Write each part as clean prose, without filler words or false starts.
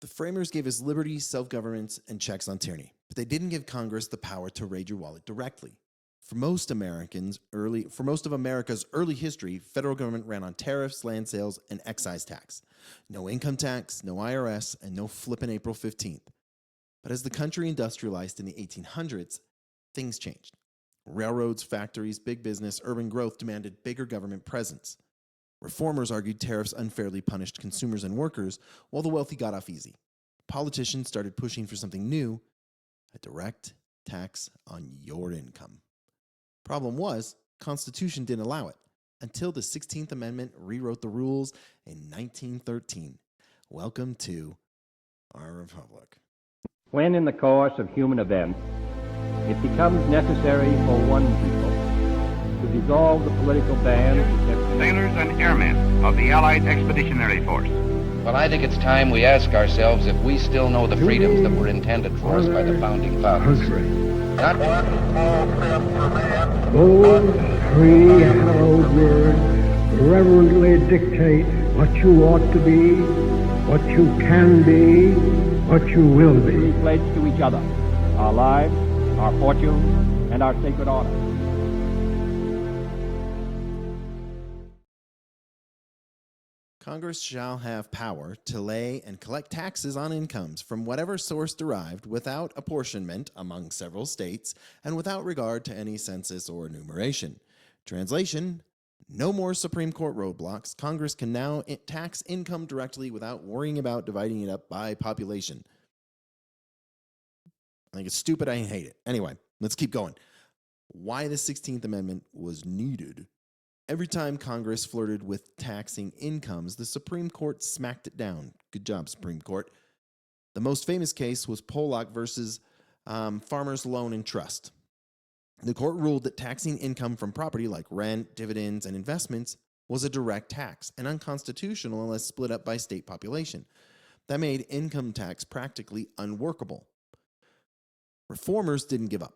The framers gave us liberty, self-governance, and checks on tyranny, but they didn't give Congress the power to raid your wallet directly. For most of America's early history, federal government ran on tariffs, land sales, and excise tax. No income tax, no IRS, and no flippin' April 15th. But as the country industrialized in the 1800s, things changed. Railroads, factories, big business, urban growth demanded bigger government presence. Reformers argued tariffs unfairly punished consumers and workers, while the wealthy got off easy. Politicians started pushing for something new, a direct tax on your income. Problem was, Constitution didn't allow it, until the 16th Amendment rewrote the rules in 1913. Welcome to our republic. When in the course of human events it becomes necessary for one people to dissolve the political band, sailors and airmen of the Allied Expeditionary Force. Well, I think it's time we ask ourselves if we still know the freedoms that were intended for us by the founding fathers. Not one small step for man. Those three hallowed words reverently dictate what you ought to be, what you can be, what you will be. We pledge to each other our lives, our fortunes, and our sacred honor. Congress shall have power to lay and collect taxes on incomes from whatever source derived without apportionment among several states and without regard to any census or enumeration. Translation: no more Supreme Court roadblocks. Congress can now tax income directly without worrying about dividing it up by population. I think it's stupid. I hate it. Anyway, let's keep going. Why the 16th Amendment was needed. Every time Congress flirted with taxing incomes, the Supreme Court smacked it down. Good job, Supreme Court. The most famous case was Pollock versus Farmers Loan and Trust. The court ruled that taxing income from property like rent, dividends, and investments was a direct tax and unconstitutional unless split up by state population. That made income tax practically unworkable. Reformers didn't give up.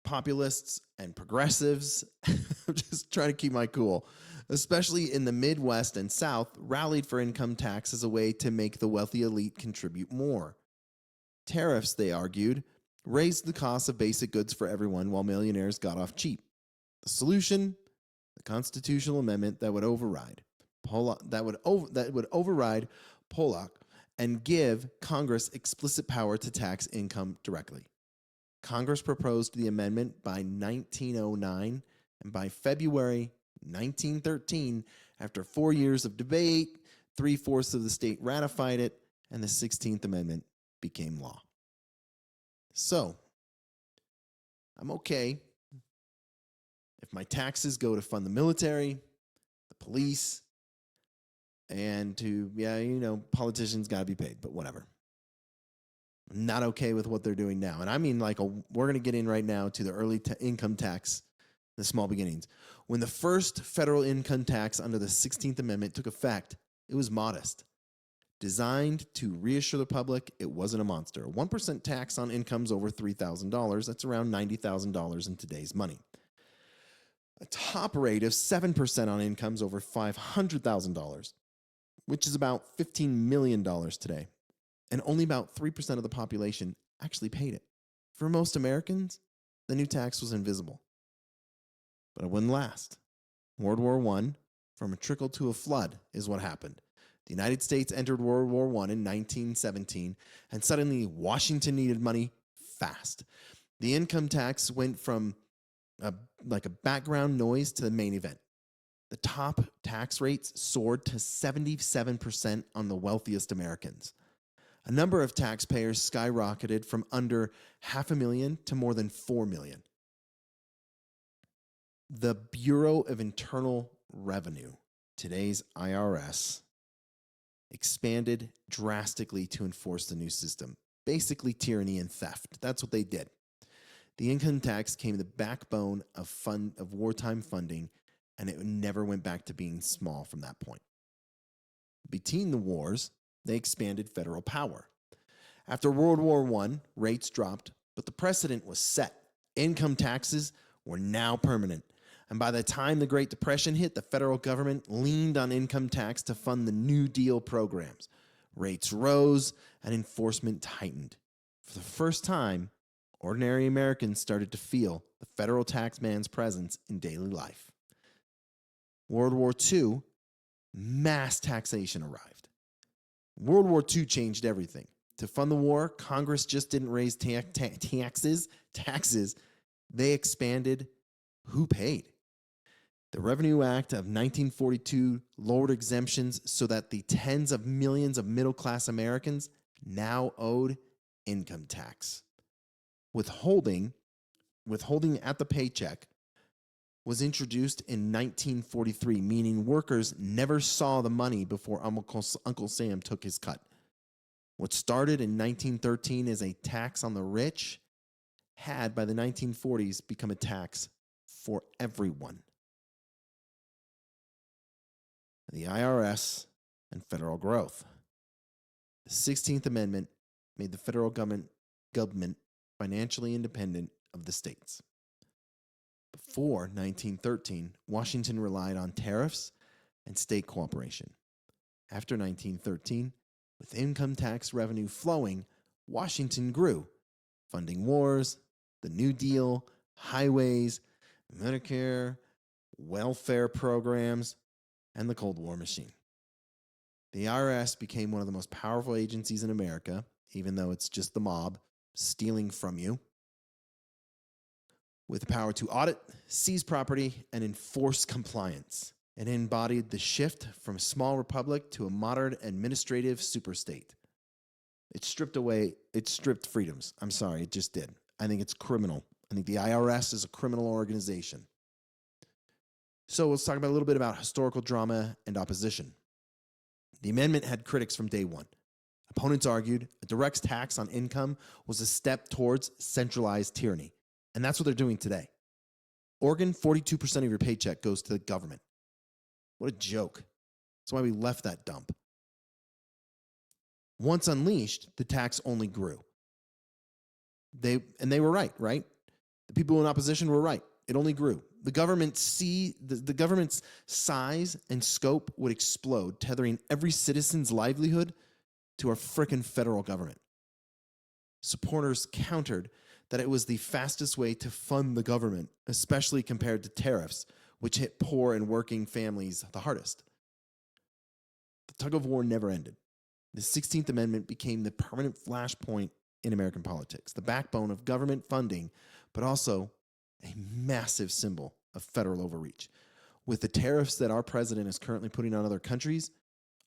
Populists and progressives, I'm just trying to keep my cool, especially in the Midwest and South, rallied for income tax as a way to make the wealthy elite contribute more. Tariffs, they argued, raised the cost of basic goods for everyone while millionaires got off cheap. The solution? The constitutional amendment that would override Pollock and give Congress explicit power to tax income directly. Congress proposed the amendment by 1909, and by February 1913, after 4 years of debate, 3/4 of the state ratified it, and the 16th Amendment became law. So, I'm okay if my taxes go to fund the military, the police, and to, politicians got to be paid, but whatever. I'm not okay with what they're doing now. And I mean, we're going to get in right now to the early income tax, the small beginnings. When the first federal income tax under the 16th Amendment took effect, it was modest. Designed to reassure the public, it wasn't a monster. A 1% tax on incomes over $3,000, that's around $90,000 in today's money. A top rate of 7% on incomes over $500,000, which is about $15 million today. And only about 3% of the population actually paid it. For most Americans, the new tax was invisible. But it wouldn't last. World War I, from a trickle to a flood, is what happened. The United States entered World War I in 1917, and suddenly Washington needed money fast. The income tax went from a background noise to the main event. The top tax rates soared to 77% on the wealthiest Americans. A number of taxpayers skyrocketed from under $500,000 to more than $4 million. The Bureau of Internal Revenue, today's IRS, expanded drastically to enforce the new system. Basically tyranny and theft. That's what they did. The income tax became the backbone of wartime funding, and it never went back to being small from that point. Between the wars, they expanded federal power. After World War I, rates dropped, but the precedent was set. Income taxes were now permanent. And by the time the Great Depression hit, the federal government leaned on income tax to fund the New Deal programs. Rates rose and enforcement tightened. For the first time, ordinary Americans started to feel the federal tax man's presence in daily life. World War II, mass taxation arrived. World War II changed everything. To fund the war, Congress just didn't raise taxes. They expanded who paid. The Revenue Act of 1942 lowered exemptions so that the tens of millions of middle-class Americans now owed income tax. Withholding at the paycheck was introduced in 1943, meaning workers never saw the money before Uncle Sam took his cut. What started in 1913 as a tax on the rich had, by the 1940s, become a tax for everyone. The IRS and federal growth. The 16th Amendment made the federal government financially independent of the states. Before 1913, Washington relied on tariffs and state cooperation. After 1913, with income tax revenue flowing, Washington grew, funding wars, the New Deal, highways, Medicare, welfare programs, and the Cold War machine. The IRS became one of the most powerful agencies in America, even though it's just the mob stealing from you, with the power to audit, seize property, and enforce compliance. It embodied the shift from a small republic to a modern administrative superstate. It stripped freedoms. I'm sorry, it just did. I think it's criminal. I think the IRS is a criminal organization. So let's talk about a little bit about historical drama and opposition. The amendment had critics from day one. Opponents argued a direct tax on income was a step towards centralized tyranny. And that's what they're doing today. Oregon, 42% of your paycheck goes to the government. What a joke. That's why we left that dump. Once unleashed, the tax only grew. They were right? The people in opposition were right. It only grew. The government's size and scope would explode, tethering every citizen's livelihood to our frickin' federal government. Supporters countered that it was the fastest way to fund the government, especially compared to tariffs, which hit poor and working families the hardest. The tug of war never ended. The 16th Amendment became the permanent flashpoint in American politics, the backbone of government funding, but also a massive symbol of federal overreach. With the tariffs that our president is currently putting on other countries,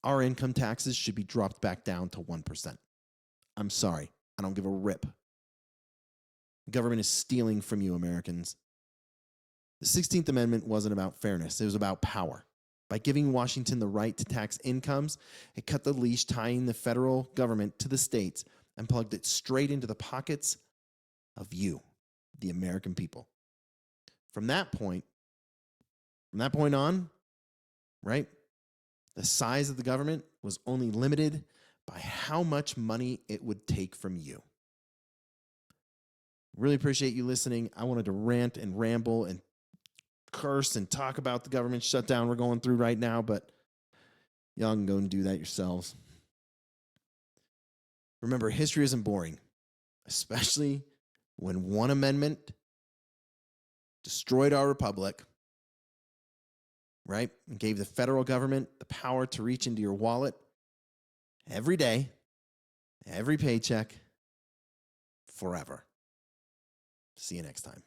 our income taxes should be dropped back down to 1%. I'm sorry, I don't give a rip. The government is stealing from you, Americans. The 16th Amendment wasn't about fairness, it was about power. By giving Washington the right to tax incomes, it cut the leash tying the federal government to the states and plugged it straight into the pockets of you, the American people. From that point on, right, the size of the government was only limited by how much money it would take from you. Really appreciate you listening. I wanted to rant and ramble and curse and talk about the government shutdown we're going through right now, but y'all can go and do that yourselves. Remember, history isn't boring, especially when one amendment destroyed our republic, right? And gave the federal government the power to reach into your wallet every day, every paycheck, forever. See you next time.